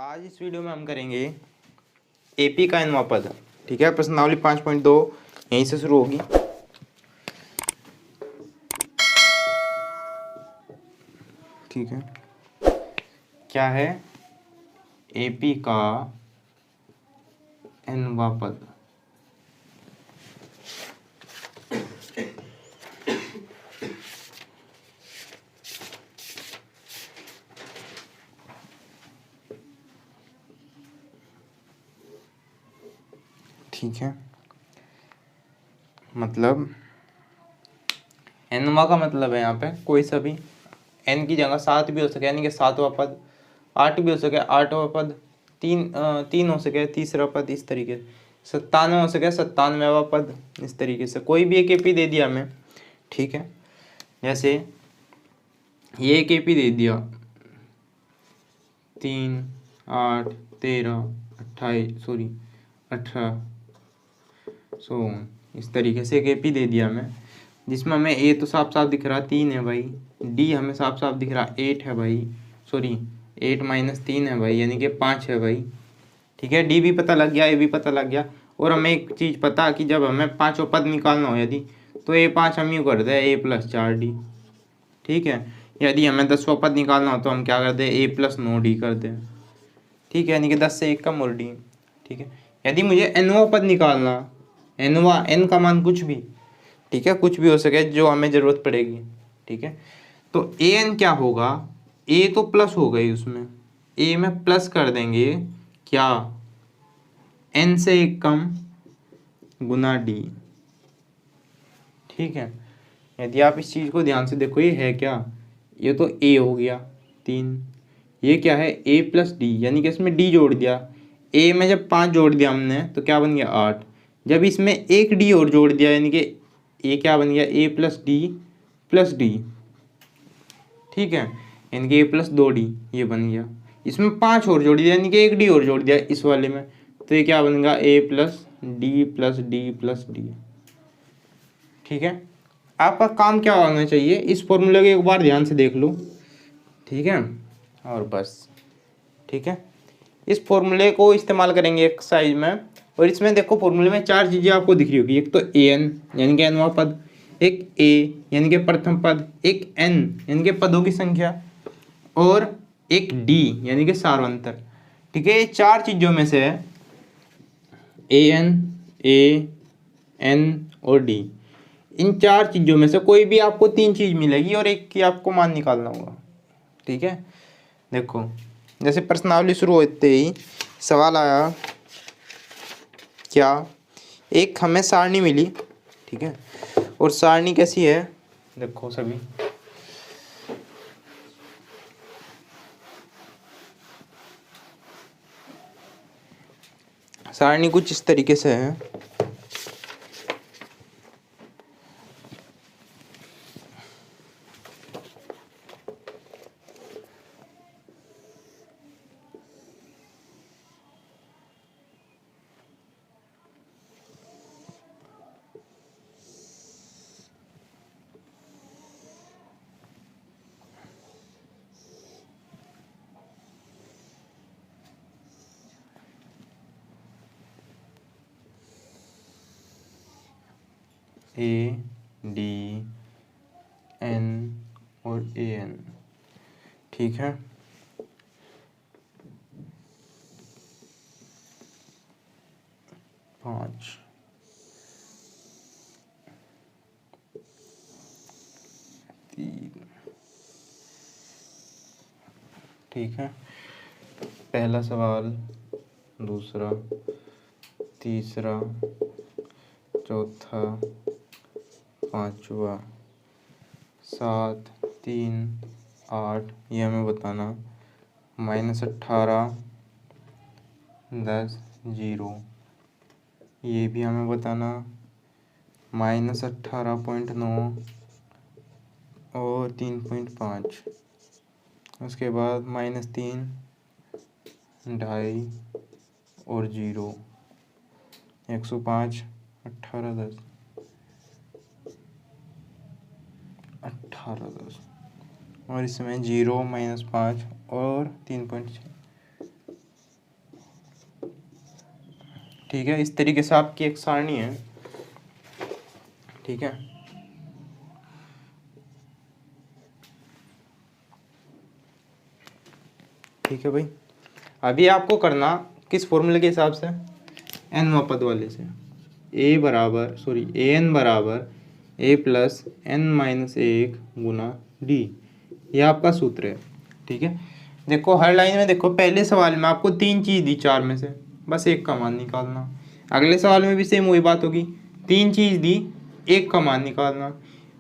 आज इस वीडियो में हम करेंगे एपी का nवां पद। ठीक है, प्रश्नावली 5.2 यहीं से शुरू होगी। ठीक है, क्या है एपी का nवां पद? ठीक है, मतलब nवां का मतलब है यहाँ पे कोई सा भी n की जगह 7 भी हो सके, यानी कि 7वां पद, 8 भी हो सके 8वां पद, तीन हो सके तीसरा पद, इस तरीके से 97 हो सके 97वां पद, इस तरीके से कोई भी एक एपी दे दिया हमें। ठीक है, जैसे ये एक एपी दे दिया 3, 8, 13, 18, इस तरीके से एक एपी दे दिया हमें, जिसमें हमें ए तो साफ साफ दिख रहा 3 है भाई, डी हमें साफ साफ दिख रहा 8 है भाई, 8 - 3 है भाई, यानी कि 5 है भाई। ठीक है, डी भी पता लग गया, ए भी पता लग गया, और हमें एक चीज़ पता कि जब हमें पाँचों पद निकालना हो यदि, तो A5 हम यूँ कर दे A+4D। ठीक है, यदि हमें 10वां पद निकालना हो तो हम क्या कर दे A+9D कर दे। ठीक है, यानी कि 10 से 1 कम और डी। ठीक है, यदि मुझे nवां पद निकालना, n का मान कुछ भी, ठीक है, कुछ भी हो सके जो हमें ज़रूरत पड़ेगी। ठीक है, तो an क्या होगा, a तो प्लस हो गई, उसमें a में प्लस कर देंगे क्या, n से 1 कम गुना d। ठीक है, यदि आप इस चीज़ को ध्यान से देखो, ये है क्या, ये तो a हो गया 3, ये क्या है A+D, यानी कि इसमें d जोड़ दिया, a में जब 5 जोड़ दिया हमने तो क्या बन गया 8, जब इसमें एक d और जोड़ दिया यानी कि ये क्या बन गया A+D+D। ठीक है, यानी कि A+2D ये बन गया, इसमें 5 और जोड़ दिया यानी कि एक d और जोड़ दिया इस वाले में, तो ये क्या बनेगा A+D+D+D। ठीक है, आपका काम क्या होना चाहिए, इस फॉर्मूले को एक बार ध्यान से देख लो। ठीक है, और बस। ठीक है, इस फॉर्मूले को इस्तेमाल करेंगे एक्सरसाइज में, और इसमें देखो फॉर्मूले में 4 चीज़ें आपको दिख रही होगी, एक तो an यानी कि nवां पद, एक a यानी कि प्रथम पद, एक n यानी कि पदों की संख्या, और एक d यानी कि सार्वंतर। ठीक है, ये 4 चीज़ों में से है an, a, n और d, इन 4 चीज़ों में से कोई भी आपको 3 चीज़ मिलेगी और एक की आपको मान निकालना होगा। ठीक है, देखो जैसे प्रश्नावली शुरू होते ही सवाल आया, क्या एक हमें सारणी मिली। ठीक है, और सारणी कैसी है, देखो सभी, सारणी कुछ इस तरीके से है। A, D, N और AN। ठीक है, पाँच, तीन। ठीक है, पहला सवाल, दूसरा, तीसरा, चौथा, पांचवा, 7, 3, 8, ये हमें बताना, -18, 10, 0, ये भी हमें बताना, -18.9 और 3.5, उसके बाद -3, 2.5 और 0, 105, 18, 10, 18, 10, और इसमें 0, -5 और 3.6, ठीक है, इस तरीके से आपकी एक सारणी है। ठीक है, ठीक है भाई। अभी आपको करना किस फॉर्मूले के हिसाब से, एन पद वाले से, ए एन बराबर ए प्लस एन माइनस एक गुना डी, ये आपका सूत्र है। ठीक है, देखो हर लाइन में देखो, पहले सवाल में आपको 3 चीज़ दी 4 में से, बस एक का मान निकालना। अगले सवाल में भी सेम वही बात होगी, 3 चीज़ दी, एक का मान निकालना।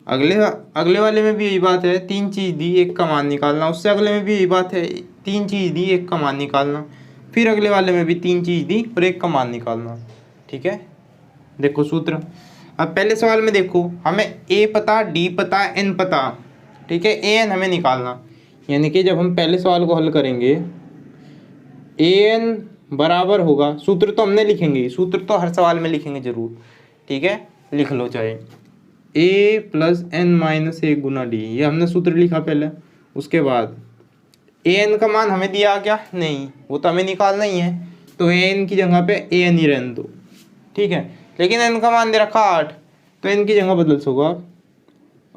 अगले वाले में भी यही बात है, 3 चीज़ दी, एक का मान निकालना। उससे अगले में भी यही बात है, 3 चीज़ दी, एक का मान निकालना। फिर अगले वाले में भी 3 चीज़ दी और एक का मान निकालना। ठीक है, देखो सूत्र। अब पहले सवाल में देखो, हमें ए पता, डी पता, एन पता। ठीक है, ए एन हमें निकालना, यानी कि जब हम पहले सवाल को हल करेंगे, ए एन बराबर होगा, सूत्र तो हमने लिखेंगे, सूत्र तो हर सवाल में लिखेंगे जरूर। ठीक है, लिख लो चाहे, ए प्लस एन माइनस एक गुना डी, ये हमने सूत्र लिखा पहले। उसके बाद ए एन का मान हमें दिया क्या, नहीं, वो तो हमें निकालना ही है, तो ए एन की जगह पे ए एन ही रहने दो। ठीक है, लेकिन एन का मान दे रखा 8, तो एन की जगह बदल सको आप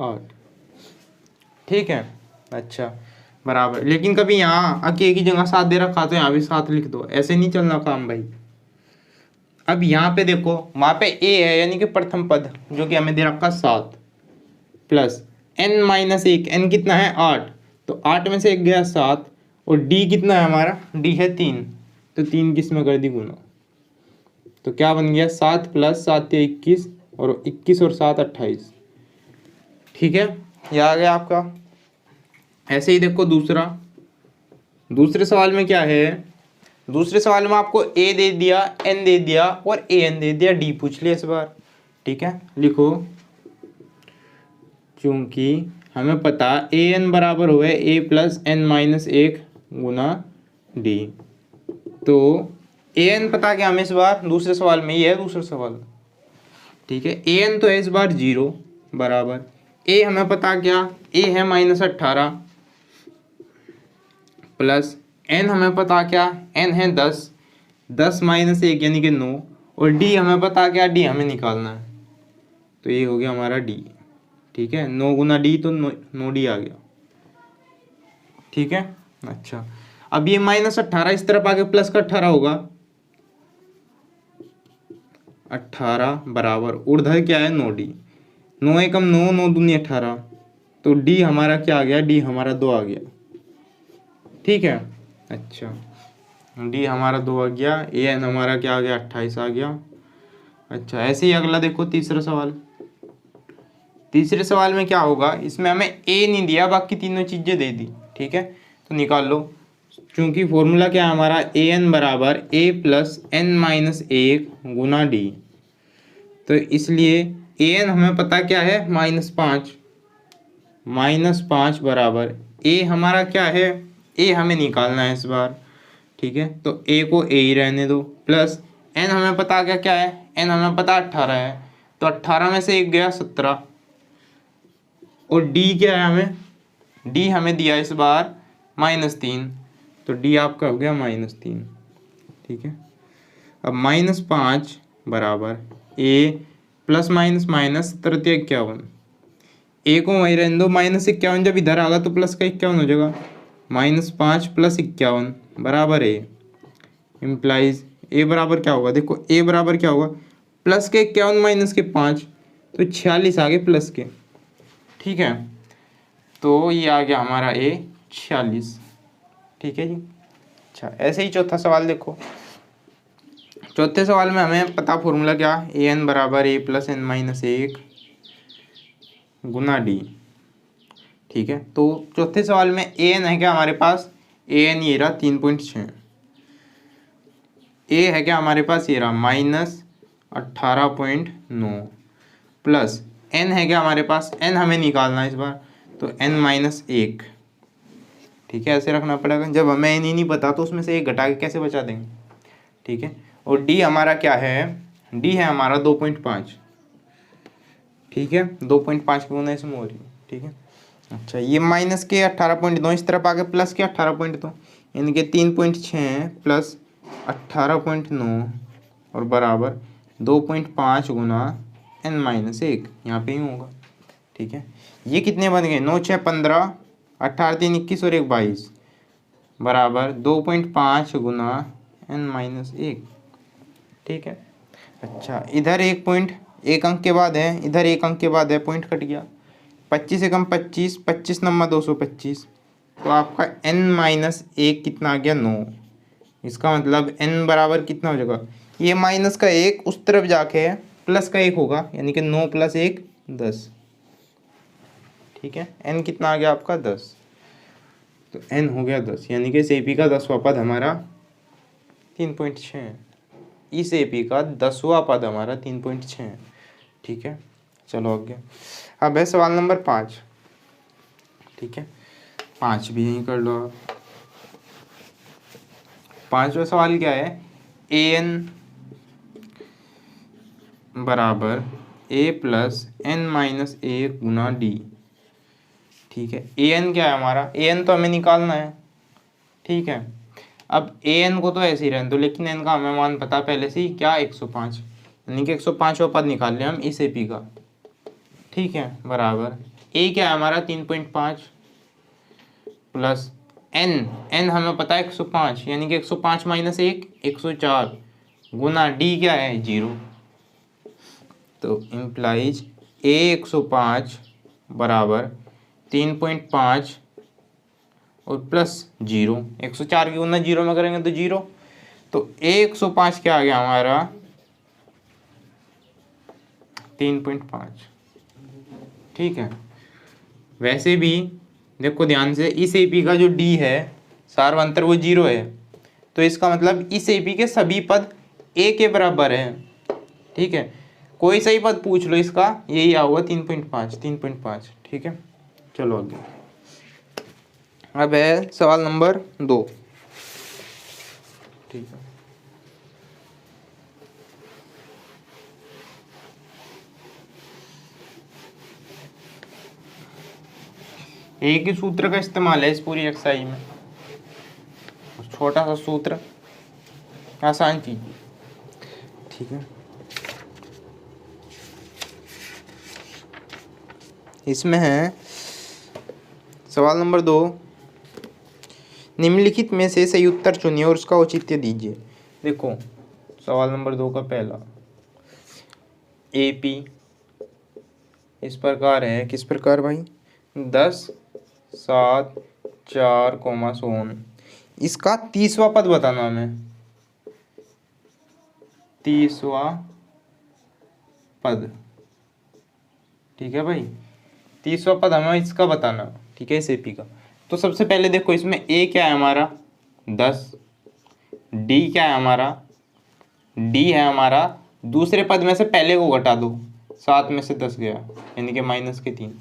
8। ठीक है, अच्छा बराबर, लेकिन कभी यहाँ अके की जगह 7 दे रखा तो यहाँ भी 7 लिख दो, ऐसे नहीं चलना काम भाई। अब यहाँ पे देखो, वहाँ पे ए है यानी कि प्रथम पद, जो कि हमें दे रखा 7 प्लस एन माइनस एक, एन कितना है 8, तो 8 में से एक गया 7, और डी कितना है हमारा, डी है 3, तो 3 किस में कर दी गुना, तो क्या बन गया 7 प्लस 7 या 21, और 21 और 7 28। ठीक है, ये आ गया आपका। ऐसे ही देखो दूसरे सवाल में क्या है, दूसरे सवाल में आपको ए दे दिया, एन दे दिया और ए एन दे दिया, डी पूछ लिया इस बार। ठीक है, लिखो, चूंकि हमें पता ए एन बराबर हुए ए प्लस एन माइनस एक गुना डी, तो ए एन पता क्या हमें इस बार, दूसरे सवाल में ये है दूसरा सवाल। ठीक है, ए एन तो है इस बार 0 बराबर, ए हमें पता क्या, ए है -18 प्लस एन हमें पता क्या, एन है 10, 10 माइनस 1 यानी कि 9, और डी हमें पता क्या, डी हमें निकालना है, तो ये हो गया हमारा डी। ठीक है, 9 गुना डी, तो 9 डी आ गया। ठीक है, अच्छा अब ये -18 इस तरफ आके प्लस का 18 होगा, 18 बराबर ऊर्ध्व क्या है 9D, 9 एकम 9, 9 दूनी 18, तो डी हमारा क्या आ गया, डी हमारा 2 आ गया। ठीक है, अच्छा डी हमारा 2 आ गया, ए एन हमारा क्या आ गया 28 आ गया। अच्छा ऐसे ही अगला देखो तीसरा सवाल, तीसरे सवाल में क्या होगा, इसमें हमें ए नहीं दिया, बाकी तीनों चीज़ें दे दी। ठीक है, तो निकाल लो, चूंकि फॉर्मूला क्या है हमारा, ए एन बराबर ए प्लस एन माइनस एक गुना डी, तो इसलिए ए एन हमें पता क्या है -5 बराबर ए हमारा क्या है, ए हमें निकालना है इस बार। ठीक है, तो ए को ए ही रहने दो, प्लस एन हमें पता क्या है, एन हमें पता 18 है, तो 18 में से एक गया 17, और डी क्या है हमें, डी हमें दिया इस बार -3, तो डी आपका हो गया -3। ठीक है, अब -5 बराबर ए प्लस माइनस माइनस 51, ए को वहीं रहने दो, -51 जब इधर आगा तो प्लस का 51 हो जाएगा, -5 प्लस 51 बराबर ए, इम्प्लाइज ए बराबर क्या होगा, देखो ए बराबर क्या होगा, प्लस के 51 माइनस के 5, तो 46 आ गए प्लस के। ठीक है, तो ये आ गया हमारा ए 46। ठीक है जी, अच्छा ऐसे ही चौथा सवाल देखो, चौथे सवाल में हमें पता फॉर्मूला क्या, ए एन बराबर ए प्लस एन माइनस एक गुना डी। ठीक है, तो चौथे सवाल में ए एन है क्या हमारे पास, ए एन ये रहा 3.6, ए है क्या हमारे पास ये रहा -18.9, प्लस एन है क्या हमारे पास, एन हमें निकालना है इस बार, तो एन -1। ठीक है, ऐसे रखना पड़ेगा, जब हमें एन ही नहीं पता तो उसमें से एक घटा के कैसे बचा देंगे। ठीक है, और डी हमारा क्या है, डी है हमारा 2.5। ठीक है, 2.5 की गुना इसमें हो रही है। ठीक है, अच्छा ये माइनस के 18.2 इस तरफ आगे प्लस के 18.2, यानी कि 3.6 प्लस 18.9 और बराबर 2.5 गुना n-1, यहाँ पे ही होगा। ठीक है, ये कितने बन गए, 9 6 15, 18 3 21 और 1 22 बराबर 2.5 गुना n-1। ठीक है, अच्छा इधर 1 अंक के बाद है, इधर 1 अंक के बाद है, पॉइंट कट गया। 25 से कम 25, 25 नंबर 225, तो आपका n-1 कितना आ गया, 9। इसका मतलब n बराबर कितना हो जाएगा, ये माइनस का 1 उस तरफ जाके प्लस का 1 होगा, यानी कि 9 + 1 10। ठीक है, n कितना आ गया आपका 10, तो n हो गया 10, यानी कि इस AP का 10वां पद हमारा 3.6 है। इस AP का 10वां पद हमारा 3.6 है। ठीक है, चलो आगे। अब है सवाल नंबर 5। ठीक है, 5 भी यहीं कर लो आप। 5वां सवाल क्या है, an बराबर a + n-1 गुना d। ठीक है, an क्या है हमारा, an तो हमें निकालना है। ठीक है, अब an को तो ऐसे ही रहने दो, लेकिन n का हमें मान पता पहले से ही, क्या 105, यानी कि 105वां पद निकाल लिया हम इस AP का। ठीक है, बराबर a क्या है हमारा 3.5 प्लस n हमें पता है 105, यानी कि 105 - 1 104 गुना d क्या है 0, तो इम्प्लाइज a 105 बराबर 3.5 और प्लस 0, 104 की गुना 0 में करेंगे तो 0, तो a 105 क्या आ गया हमारा 3.5। ठीक है, वैसे भी देखो ध्यान से, इस AP का जो D है सार्वंतर वो 0 है, तो इसका मतलब इस AP के सभी पद a के बराबर है। ठीक है, कोई सही पद पूछ लो इसका, यही आऊगा 3.5। ठीक है, चलो आगे। अब है सवाल नंबर 2। ठीक है, एक ही सूत्र का इस्तेमाल है इस पूरी एक्सरसाइज में, छोटा सा सूत्र, आसान चीज। ठीक है, इसमें है सवाल नंबर 2, निम्नलिखित में से सही उत्तर चुनिए और उसका औचित्य दीजिए। देखो सवाल नंबर 2 का पहला, AP इस प्रकार है, किस प्रकार भाई, 10 7 4, इसका 30वां पद बताना हमें, 30वां पद। ठीक है भाई, 30वां पद हमें इसका बताना। ठीक है, इस AP का। तो सबसे पहले देखो इसमें a क्या है हमारा 10, d क्या है हमारा, d है हमारा, दूसरे पद में से पहले को घटा दो, 7 में से 10 गया, यानी कि -3।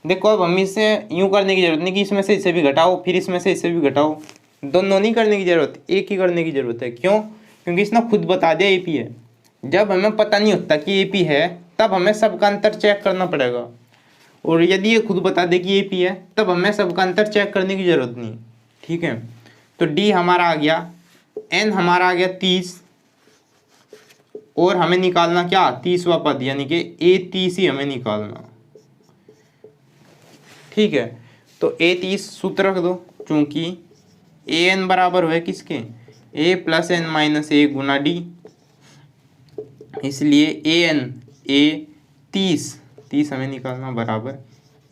देखो अब हम इसे यूं करने की जरूरत नहीं कि इसमें से इसे भी घटाओ फिर इसमें से इसे भी घटाओ, दोनों नहीं करने की जरूरत, एक ही करने की जरूरत है। क्यों, क्योंकि इसने खुद बता दिया AP है। जब हमें पता नहीं होता कि AP है तब हमें सबका अंतर चेक करना पड़ेगा, और यदि ये खुद बता दे कि AP है तब हमें सबका अंतर चेक करने की जरूरत नहीं। ठीक है, तो D हमारा आ गया, N हमारा आ गया 30, और हमें निकालना क्या 30वां पद, यानी कि A30 ही हमें निकालना। ठीक है, तो A30 सूत्र रख दो, चूंकि AN बराबर है किसके, A + n-1 गुना D, इसलिए AN A30 हमें निकालना बराबर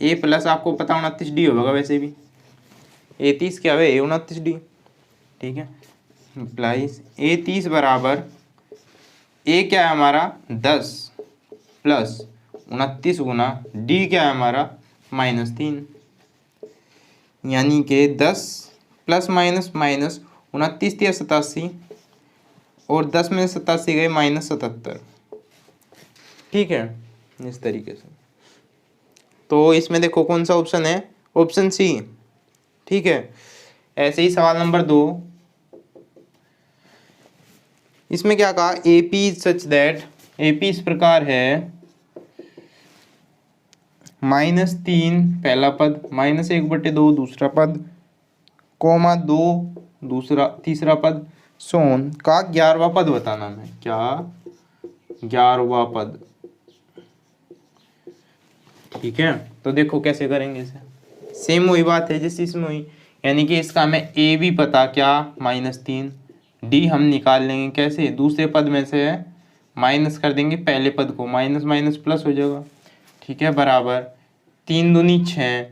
A प्लस आपको पता 29D होगा, वैसे भी A30 क्या है, A29D। ठीक है, इम्प्लाइज A30 बराबर A क्या है हमारा 10 प्लस 29 गुना D क्या है हमारा -3, यानी कि 10 प्लस माइनस 29 या 87, और 10 में 87 गए -77। ठीक है, इस तरीके से। तो इसमें देखो कौन सा ऑप्शन है, ऑप्शन C। ठीक है, ऐसे ही सवाल नंबर 2, इसमें क्या कहा, AP सच दैट, AP इस प्रकार है -3 पहला पद, -1/2 दूसरा पद, -2 तीसरा पद, सोन का 11वां पद बताना है। क्या 11वां पद। ठीक है, तो देखो कैसे करेंगे इसे। सेम वही बात है जैसे इसमें हुई, यानी कि इसका हमें ए भी पता क्या -3, डी हम निकाल लेंगे कैसे, दूसरे पद में से माइनस कर देंगे पहले पद को, माइनस माइनस प्लस हो जाएगा। ठीक है, बराबर 3 दूनी 6,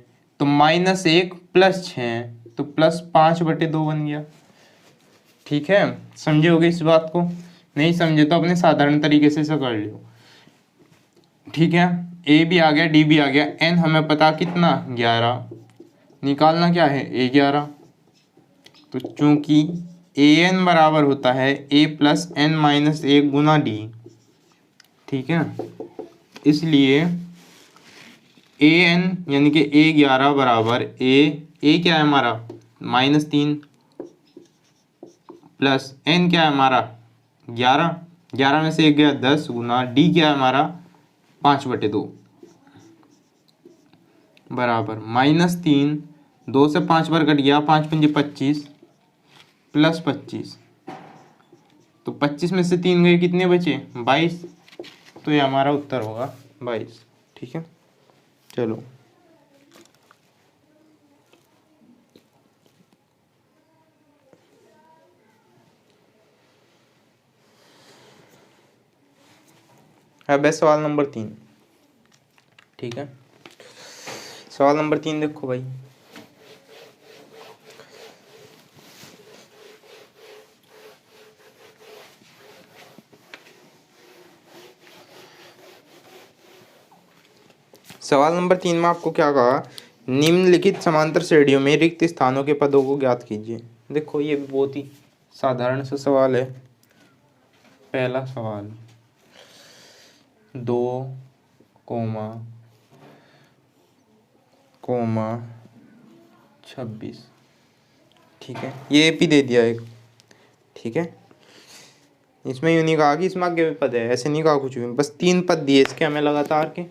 तो -1 + 6, तो +5/2 बन गया। ठीक है, समझे होगे इस बात को, नहीं समझे तो अपने साधारण तरीके से इसे कर लियो। ठीक है, ए भी आ गया, डी भी आ गया, एन हमें पता कितना 11, निकालना क्या है A11। तो चूंकि ए एन बराबर होता है A + n-1 गुना डी, ठीक है, इसलिए ए एन यानी कि A11 बराबर ए क्या है हमारा -3 प्लस n क्या है हमारा 11, 11 में से 1 गया 10 गुना डी क्या है हमारा 5/2 बराबर -3, 2 से 5 बार कट गया, 5 पंजे 25 + 25, तो 25 में से 3 गए, कितने बचे 22, तो ये हमारा उत्तर होगा 22। ठीक है, चलो अब है सवाल नंबर 3। ठीक है, सवाल नंबर 3 देखो भाई। सवाल नंबर 3 में आपको क्या कहा, निम्नलिखित समांतर श्रेणियों में रिक्त स्थानों के पदों को ज्ञात कीजिए। देखो ये भी बहुत ही साधारण सा सवाल है। पहला सवाल 2, 26। ठीक है, ये एपी दे दिया एक। ठीक है, इसमें यूँ नहीं कहा कि इसमें आगे भी पद है, ऐसे नहीं कहा कुछ भी, बस 3 पद दिए इसके हमें लगातार के।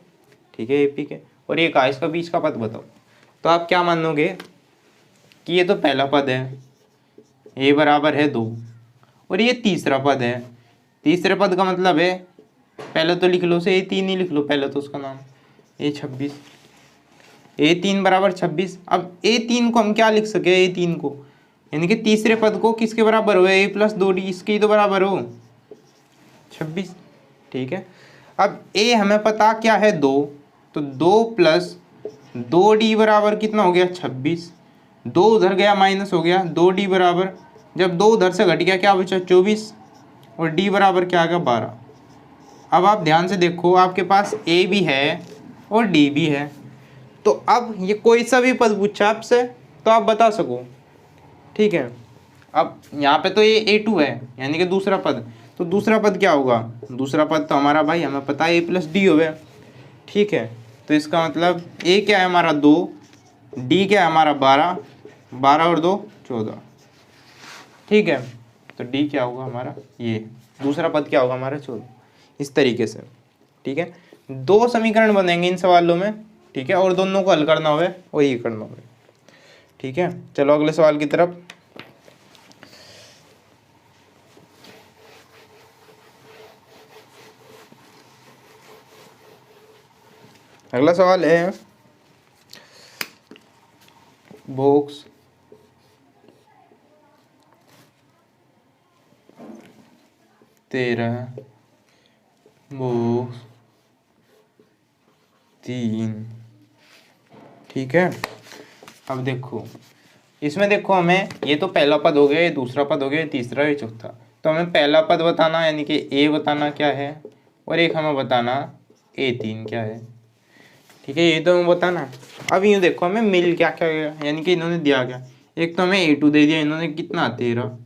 ठीक है, एपी के, और ये कहा इसका बीच का पद बताओ। तो आप क्या मानोगे कि ये तो पहला पद है, ए बराबर है 2, और ये तीसरा पद है। तीसरे पद का मतलब है, पहले तो लिख लो से A3 ही लिख लो पहले तो उसका नाम, A26, A3 बराबर 26। अब A3 को हम क्या लिख सके, A3 को यानी कि तीसरे पद को किसके बराबर हो, A + 2D, इसके ही तो बराबर हो 26। ठीक है, अब A हमें पता क्या है 2, तो 2 + 2D बराबर कितना हो गया 26, 2 उधर गया माइनस हो गया, 2D बराबर, जब 2 उधर से घट गया क्या बचा 24, और D बराबर क्या आ गया 12। अब आप ध्यान से देखो, आपके पास A भी है और D भी है, तो अब ये कोई सा भी पद पूछा आपसे तो आप बता सको। ठीक है, अब यहाँ पे तो ये A2 है यानी कि दूसरा पद, तो दूसरा पद क्या होगा, दूसरा पद तो हमारा भाई हमें पता है A + D हो गया। ठीक है, तो इसका मतलब A क्या है हमारा 2, D क्या है हमारा 12, 12 और 2 14। ठीक है, तो D क्या होगा हमारा, ये दूसरा पद क्या होगा हमारा 14, इस तरीके से। ठीक है, 2 समीकरण बनेंगे इन सवालों में। ठीक है, और दोनों को हल करना होगा और ये करना होगा। ठीक है, चलो अगले सवाल की तरफ। अगला सवाल है बॉक्स 13 बॉक्स 3। ठीक है, अब देखो इसमें देखो हमें, ये तो पहला पद हो गया, ये दूसरा पद हो गया, ये तीसरा, ये चौथा। तो हमें पहला पद बताना यानी कि A बताना क्या है, और एक हमें बताना A3 क्या है। ठीक है, ये तो हमें बताना। अब यूँ देखो हमें मिल क्या क्या गया, यानी कि इन्होंने दिया क्या, एक तो हमें A2 दे दिया इन्होंने कितना 13,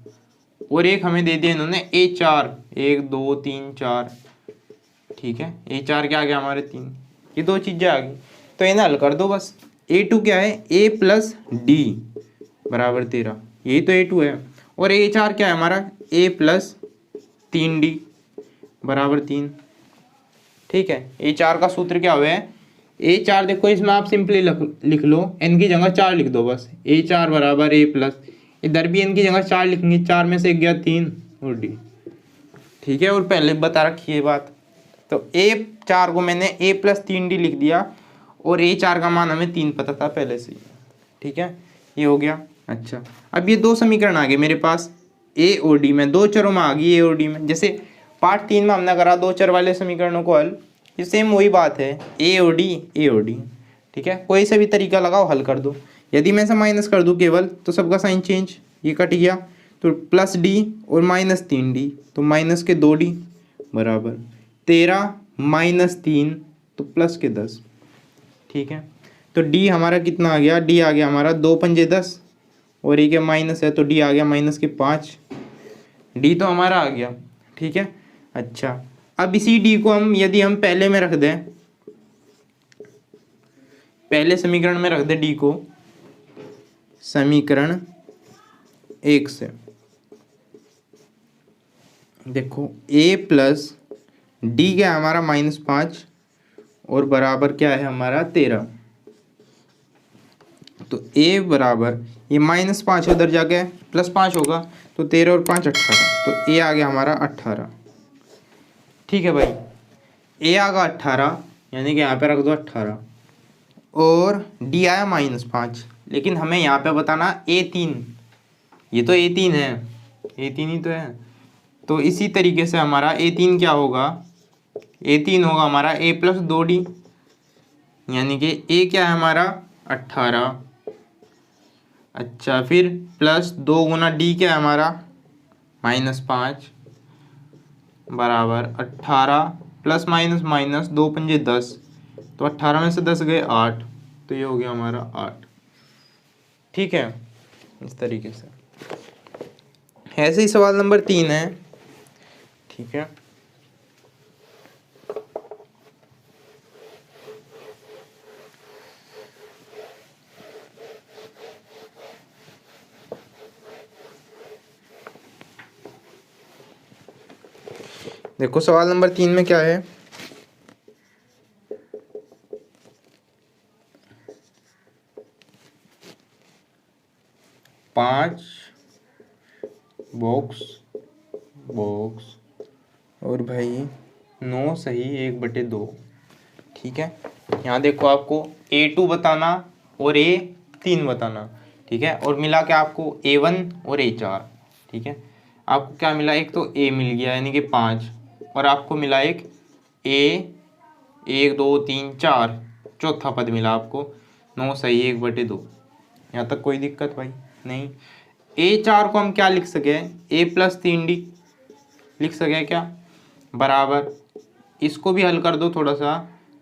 और एक हमें दे दिया इन्होंने A4, 1 2 3 4। ठीक है, A4 क्या आ गया हमारे 3, ये 2 चीज़ें आ गई, तो इन्हें हल कर दो बस। A2 क्या है, A + D बराबर 13, यही तो A2 है, और A4 क्या है हमारा A + 3D बराबर 3। ठीक है, A4 का सूत्र क्या हुआ है, A4 देखो इसमें आप सिंपली लिख लो, n की जगह 4 लिख दो बस, A4 बराबर A + इधर भी n की जगह 4 लिखेंगे, 4 में से एक गया 3 और d। ठीक है, और पहले बता रखी है बात। तो a4 को मैंने a + 3d लिख दिया और a4 का मान हमें 3 पता था पहले से ही। ठीक है, ये हो गया। अच्छा, अब ये दो समीकरण आ गए मेरे पास a और d में, दो चरों में आ गई a और d में। जैसे पार्ट 3 में हमने करा दो चर वाले समीकरणों को हल, ये सेम वही बात है, a और d। ठीक है, कोई सा भी तरीका लगाओ हल कर दो। यदि मैं इसे माइनस कर दूँ केवल तो सबका साइन चेंज, ये कट गया तो +d और -3d, तो माइनस के 2d बराबर 13 -3 तो प्लस के 10। ठीक है, तो d हमारा कितना आ गया, d आ गया हमारा 2 पंजे 10 और ये क्या माइनस है तो d आ गया -5। d तो हमारा आ गया। ठीक है, अच्छा अब इसी d को हम यदि हम पहले में रख दें, पहले समीकरण में रख दें d को, समीकरण 1 से देखो a + d क्या है हमारा -5 और बराबर क्या है हमारा 13। तो a बराबर ये -5 उधर जाके +5 होगा तो 13 और 5 18, तो a आ गया हमारा 18। ठीक है भाई, a आ गया 18 यानी कि यहाँ पे रख दो 18 और d आया -5, लेकिन हमें यहाँ पे बताना a3, ये तो a3 है, a3 ही तो है। तो इसी तरीके से हमारा a3 क्या होगा, a3 होगा हमारा a + 2d, यानी कि a क्या है हमारा 18। अच्छा, फिर +2 गुना d क्या है हमारा -5 बराबर 18 प्लस माइनस 2 पंजे 10, तो 18 में से 10 गए 8, तो ये हो गया हमारा 8। ठीक है, इस तरीके से। ऐसे ही सवाल नंबर 3 है। ठीक है, देखो सवाल नंबर 3 में क्या है, पाँच बॉक्स और भाई 9 सही 1/2। ठीक है, यहाँ देखो आपको A2 बताना और A3 बताना। ठीक है, और मिला के आपको A1 और A4। ठीक है, आपको क्या मिला, एक तो A मिल गया यानी कि 5 और आपको मिला एक A 1 2 3 4, चौथा पद मिला आपको 9 सही 1/2। यहाँ तक कोई दिक्कत भाई नहीं। A4 को हम क्या लिख सके, a + 3d लिख सके क्या, बराबर इसको भी हल कर दो थोड़ा सा,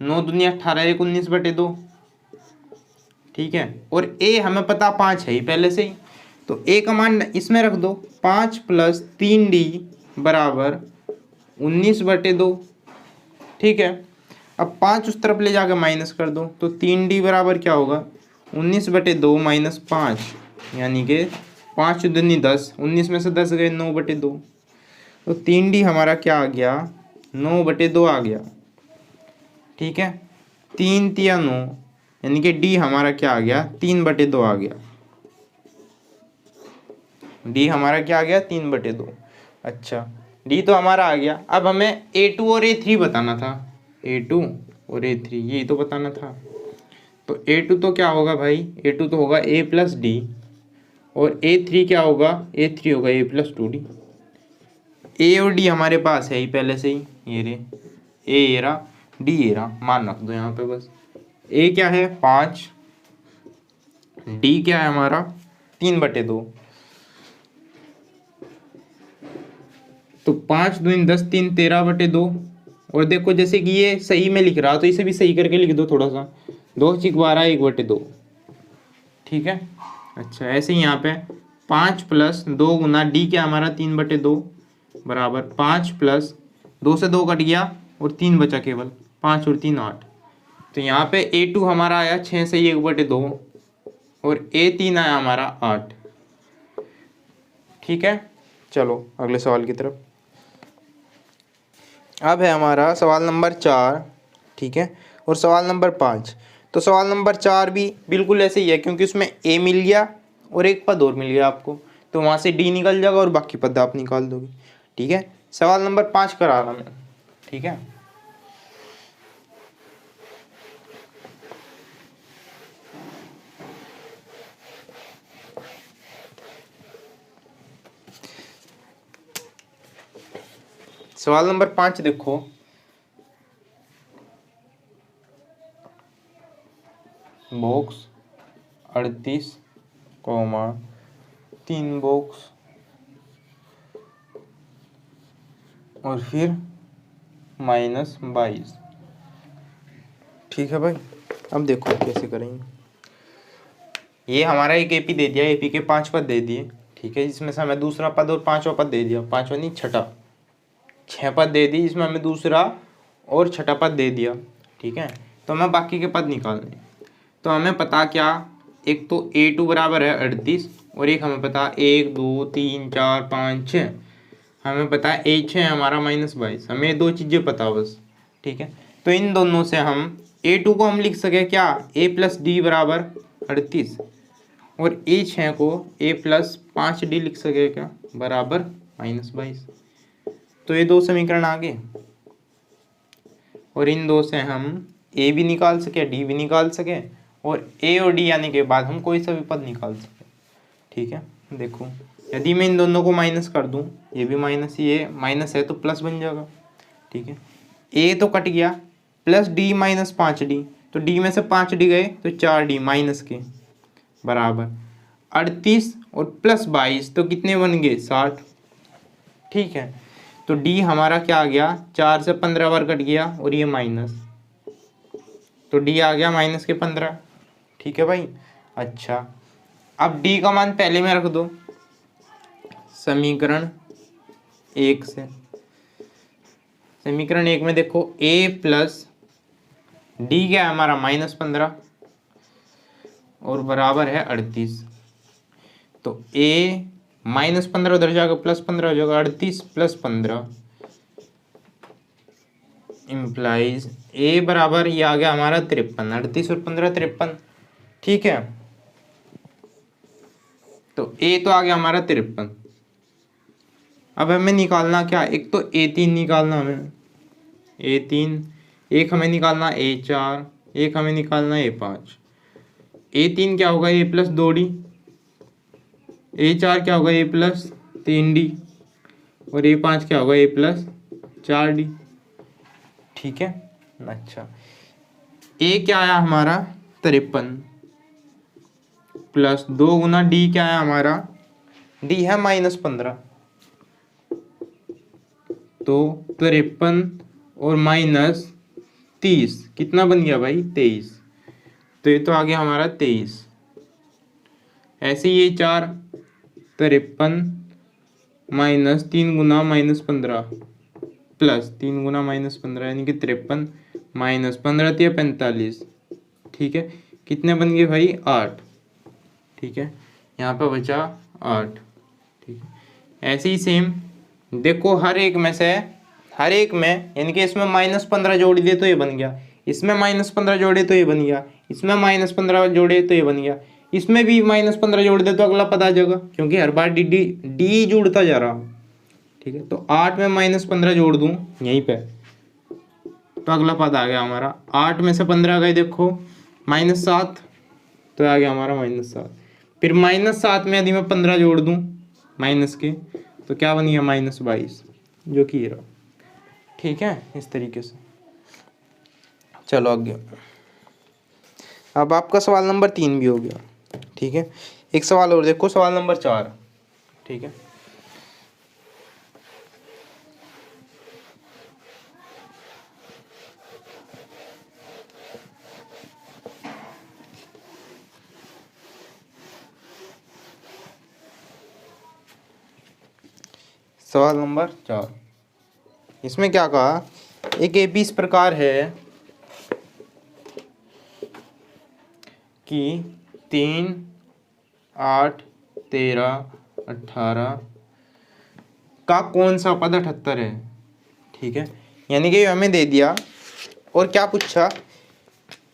9 दूनी 18 1 19/2। ठीक है, और a हमें पता 5 है ही पहले से ही, तो a का मान इसमें रख दो, 5 + 3d बराबर 19/2। ठीक है, अब 5 उस तरफ ले जाकर माइनस कर दो, तो 3d बराबर क्या होगा 19/2 - 5, यानी कि 5 दूनी 10, 19 में से 10 गए 9/2, तो 3d हमारा क्या आ गया 9/2 आ गया। ठीक है, 3 × 9 यानी कि d हमारा क्या आ गया 3/2 आ गया। d हमारा क्या आ गया 3/2। अच्छा, d तो हमारा आ गया। अब हमें a2 और a3 बताना था, a2 और a3 यही तो बताना था। तो a2 तो क्या होगा भाई, a2 तो होगा a + d और a3 क्या होगा, a3 होगा a + 2d। a और d हमारे पास है ही पहले से ही, ये रे a ये रहा, d ये रहा, मान रख दो यहाँ पे बस। a क्या है 5, d क्या है हमारा 3/2, तो 5 दूनी 10 3 13/2। और देखो जैसे कि ये सही में लिख रहा तो इसे भी सही करके लिख दो थोड़ा सा, 2 × 12 1/2। ठीक है, अच्छा ऐसे ही यहाँ पे 5 + 2 गुना d क्या हमारा 3/2 बराबर 5 + 2 से 2 कट गया और 3 बचा केवल, 5 और 3 8। तो यहाँ पे a2 हमारा आया 6 से 1/2 और a3 आया हमारा 8। ठीक है, चलो अगले सवाल की तरफ। अब है हमारा सवाल नंबर 4। ठीक है, और सवाल नंबर 5। तो सवाल नंबर 4 भी बिल्कुल ऐसे ही है, क्योंकि उसमें a मिल गया और एक पद और मिल गया आपको। तो वहाँ से डी निकल जाएगा और बाकी पद आप निकाल दोगे। ठीक है, सवाल नंबर 5 करा रहा मैं। ठीक है, सवाल नंबर 5 देखो, बॉक्स 38, 3 बॉक्स और फिर -22। ठीक है भाई, अब देखो कैसे करेंगे। ये हमारा एक एपी दे दिया, एपी के 5 पद दे दिए। ठीक है, जिसमें से हमें दूसरा पद और 5वां पद दे दिया, 5वां नहीं छठा, 6 पद दे दी, इसमें हमें दूसरा और छठा पद दे दिया। ठीक है, तो हमें बाकी के पद निकालने। तो हमें पता क्या, एक तो A2 बराबर है 38 और एक हमें पता 1 2 3 4 5 6, हमें पता है A6 है हमारा -22। हमें ये 2 चीज़ें पता बस। ठीक है, तो इन दोनों से हम A2 को हम लिख सके क्या, A + D बराबर 38 और A6 को A + 5D लिख सके क्या, बराबर -22। तो ये 2 समीकरण आ गए और इन 2 से हम A भी निकाल सके, D भी निकाल सके और A और D आने के बाद हम कोई सा भी पद निकाल सके। ठीक है, देखो यदि मैं इन दोनों को माइनस कर दूं, ये भी माइनस, ये माइनस है तो प्लस बन जाएगा। ठीक है, A तो कट गया, प्लस D - 5D, तो D में से 5D गए तो 4D माइनस के बराबर 38 और +22 तो कितने बन गए, 60। ठीक है, तो D हमारा क्या आ गया, 4 से 15 बार कट गया और ये माइनस, तो D आ गया -15। ठीक है भाई, अच्छा अब D का मान पहले में रख दो समीकरण 1 से। समीकरण 1 में देखो A + D क्या है हमारा -15 और बराबर है 38। तो A -15 उधर जाकर +15 हो जाएगा, 38 + 15 इम्प्लाइज A बराबर ये आ गया हमारा 53। 38 और 15 53। ठीक है, तो A तो आ गया हमारा 53। अब हमें निकालना क्या, एक तो A3 निकालना हमें, A3, एक हमें निकालना A4, एक हमें निकालना A5। A3 क्या होगा, A + 2D, A4 क्या होगा, A + 3D और A5 क्या होगा, A + 4D। ठीक है, अच्छा A क्या आया हमारा 53 प्लस 2 गुना D क्या है हमारा, D है -15, तो 53 और -30 कितना बन गया भाई, 23। तो ये तो आ गया हमारा 23। ऐसे ही ये 4, 53 - 3 गुना -15 प्लस 3 गुना -15 यानी कि 53 -15 या 45। ठीक है, कितने बन गए भाई, 8। ठीक है, यहाँ पे बचा 8। ठीक है, ऐसे ही सेम देखो हर एक में से, हर एक में यानी कि इसमें -15 जोड़ दिए तो ये बन गया, इसमें -15 जोड़े तो ये बन गया, इसमें -15 जोड़े तो ये बन गया, इसमें भी -15 जोड़ दे तो अगला पद आ जाएगा, क्योंकि हर बार डी जुड़ता जा रहा। ठीक है, तो 8 में -15 जोड़ दूँ यहीं पे तो अगला पद आ गया हमारा, 8 में से 15 गए देखो -7 तो आ गया हमारा -7। फिर -7 में यदि मैं 15 जोड़ दूँ माइनस के तो क्या बन गया, -22, जो कि ये रहा। ठीक है, इस तरीके से। चलो आगे, अब आपका सवाल नंबर 3 भी हो गया। ठीक है, एक सवाल और देखो, सवाल नंबर 4। ठीक है, सवाल नंबर 4, इसमें क्या कहा, एक एपी इस प्रकार है कि 3 8 13 18 का कौन सा पद 78 है। ठीक है, यानी कि हमें दे दिया और क्या पूछा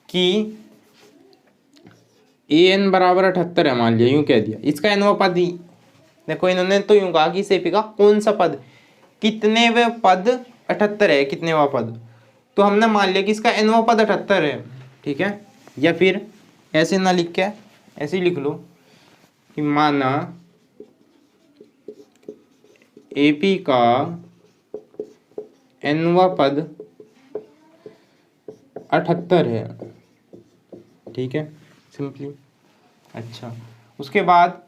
कि an बराबर 78 है, मान लिया, यूँ कह दिया, इसका एनवा पद देखो इन्होंने तो यूं कहा कि इस एपी का कौन सा पद, कितनेवे पद 78 है, कितनेवा पद, तो हमने मान लिया कि इसका nवां पद 78 है, ठीक है। या फिर ऐसे ना लिख के ऐसे ही लिख लो कि माना एपी का nवां पद 78 है, ठीक है, सिंपली। अच्छा, उसके बाद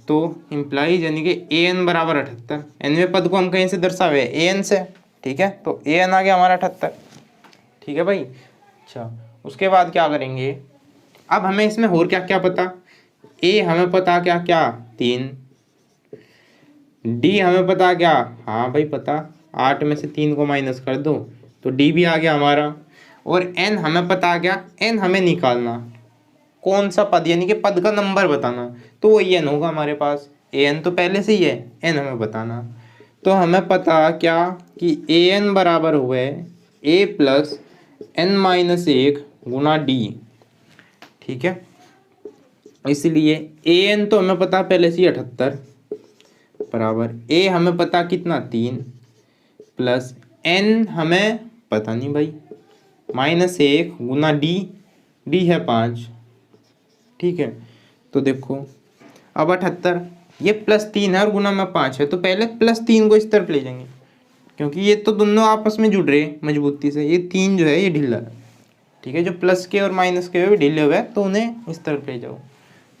तो इम्प्लाइज यानी कि an बराबर 78, nवें पद को हम कहीं से दर्शावे an से, ठीक है, तो an आ गया हमारा 78, ठीक है भाई। अच्छा, उसके बाद क्या करेंगे, अब हमें इसमें और क्या क्या पता, a हमें पता क्या क्या 3, d हमें पता क्या, हाँ भाई पता, 8 में से 3 को माइनस कर दो तो d भी आ गया हमारा, और n हमें पता क्या, n हमें निकालना कौन सा पद यानी कि पद का नंबर बताना, तो वो n होगा हमारे पास, an तो पहले से ही है, n हमें बताना, तो हमें पता क्या कि an बराबर हुए a plus n-1 Guna d, ठीक है। इसलिए an तो हमें पता पहले से ही 78 बराबर a हमें पता कितना 3 प्लस n हमें पता नहीं भाई -1 गुना d है 5, ठीक है। तो देखो अब 78 ये +3 है और गुना में 5 है, तो पहले +3 को इस तरफ ले जाएंगे क्योंकि ये तो दोनों आपस में जुड़ रहे हैं मजबूती से, ये 3 जो है ये ढीला है, ठीक है, जो प्लस के और माइनस के हुए ढीले हुए तो उन्हें इस तरफ ले जाओ,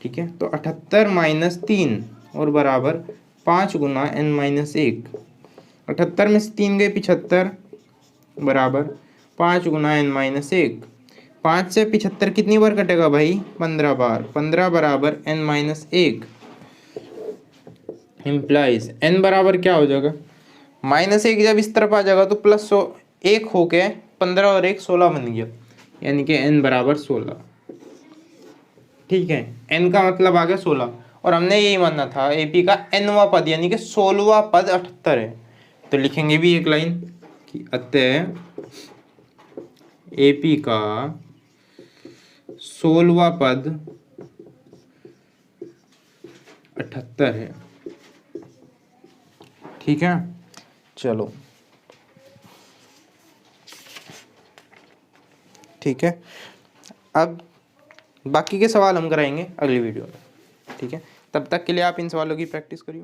ठीक है। तो 78 - 3 और बराबर 5 गुना n-1, 78 में से 3 गए 75 बराबर 5 गुना n-1, 5 से 75 कितनी बार कटेगा भाई 15 बार, 15 बराबर n-1 इम्प्लाइज n बराबर क्या हो जाएगा -1, जब इस तरफ आ जाएगा तो +1 होके 15 और 1 16 बन गया, यानी कि n बराबर 16, ठीक है। n का मतलब आ गया 16, और हमने यही मानना था एपी का nवां पद यानी कि 16वां पद 78 है, तो लिखेंगे भी एक लाइन कि अतः एपी का 16वां पद 78 है, ठीक है। चलो ठीक है, अब बाकी के सवाल हम कराएंगे अगली वीडियो में, ठीक है। तब तक के लिए आप इन सवालों की प्रैक्टिस करिए।